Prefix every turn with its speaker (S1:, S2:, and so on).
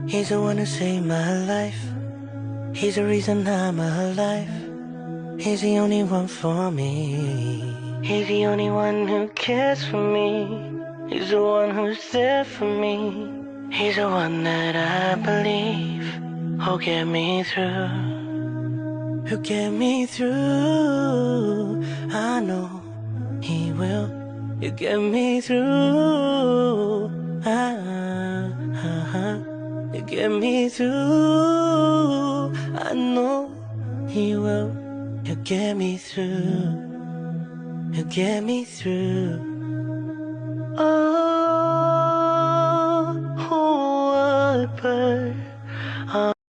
S1: He's the one who saved my life. He's the reason I'm alive. He's the only one for me. He's the only one who cares for me. He's the one who's there for me. He's the one that I believe who'll get me through. Who'll get me through. I know he will. He'll get me through. He'll get me through. I know he will. He'll get me through. He'll get me through.